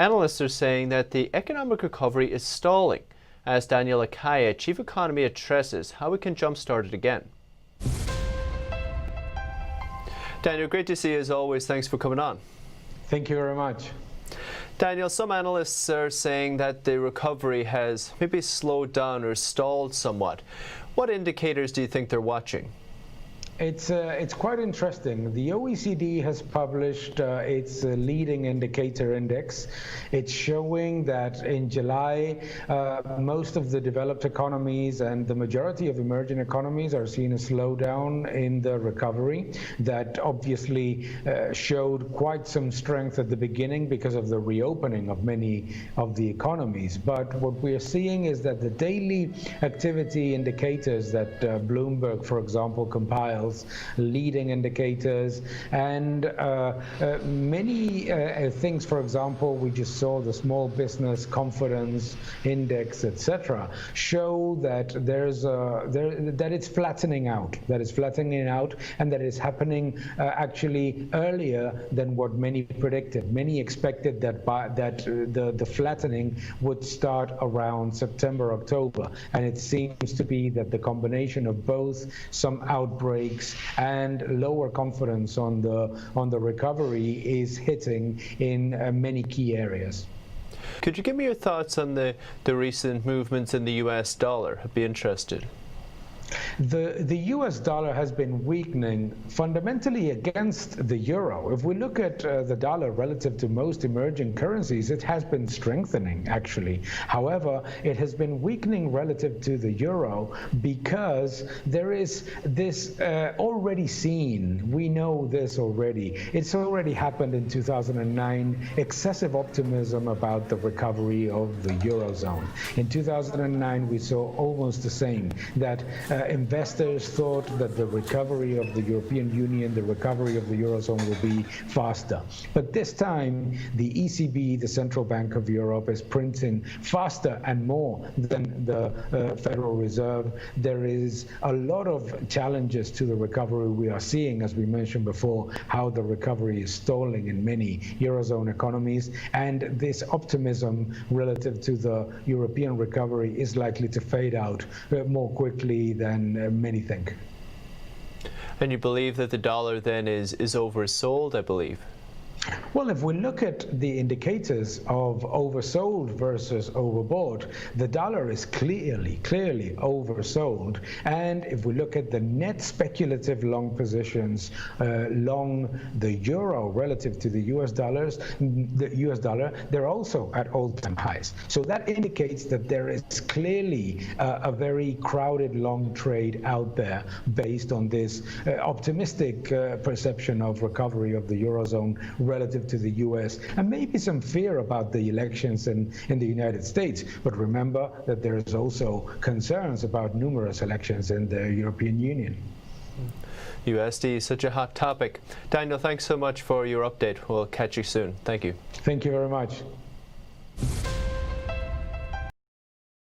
Analysts are saying that the economic recovery is stalling. As Daniel Lacalle, Chief Economy, addresses how we can jumpstart it again. Daniel, great to see you as always. Thanks for coming on. Thank you very much. Daniel, some analysts are saying that the recovery has maybe slowed down or stalled somewhat. What indicators do you think they're watching? It's quite interesting. The OECD has published its leading indicator index. It's showing that in July, most of the developed economies and the majority of emerging economies are seeing a slowdown in the recovery. That obviously showed quite some strength at the beginning because of the reopening of many of the economies. But what we are seeing is that the daily activity indicators that Bloomberg, for example, compiles, leading indicators, and many things. For example, we just saw the small business confidence index, etc., show that that it's flattening out, and that it's happening actually earlier than what many predicted. Many expected that the flattening would start around September, October, and it seems to be that the combination of both some outbreaks and lower confidence on the recovery is hitting in many key areas. Could you give me your thoughts on the recent movements in the US dollar? I'd be interested. The US dollar has been weakening fundamentally against the euro. If we look at the dollar relative to most emerging currencies, it has been strengthening, actually. However, it has been weakening relative to the euro because there is this already seen, we know this already, it's already happened in 2009, excessive optimism about the recovery of the eurozone. In 2009, we saw almost the same, that investors thought that the recovery of the European Union, the recovery of the Eurozone will be faster. But this time, the ECB, the Central Bank of Europe, is printing faster and more than the Federal Reserve. There is a lot of challenges to the recovery. We are seeing, as we mentioned before, how the recovery is stalling in many Eurozone economies. And this optimism relative to the European recovery is likely to fade out more quickly than many think. And you believe that the dollar then is oversold, I believe? Well, if we look at the indicators of oversold versus overbought, the dollar is clearly oversold. And if we look at the net speculative long positions, long the euro relative to the US dollar, they're also at all-time highs. So that indicates that there is clearly a very crowded long trade out there based on this optimistic perception of recovery of the eurozone relative to the US, and maybe some fear about the elections in the United States. But remember that there is also concerns about numerous elections in the European Union. USD is such a hot topic. Daniel, thanks so much for your update. We'll catch you soon. Thank you. Thank you very much.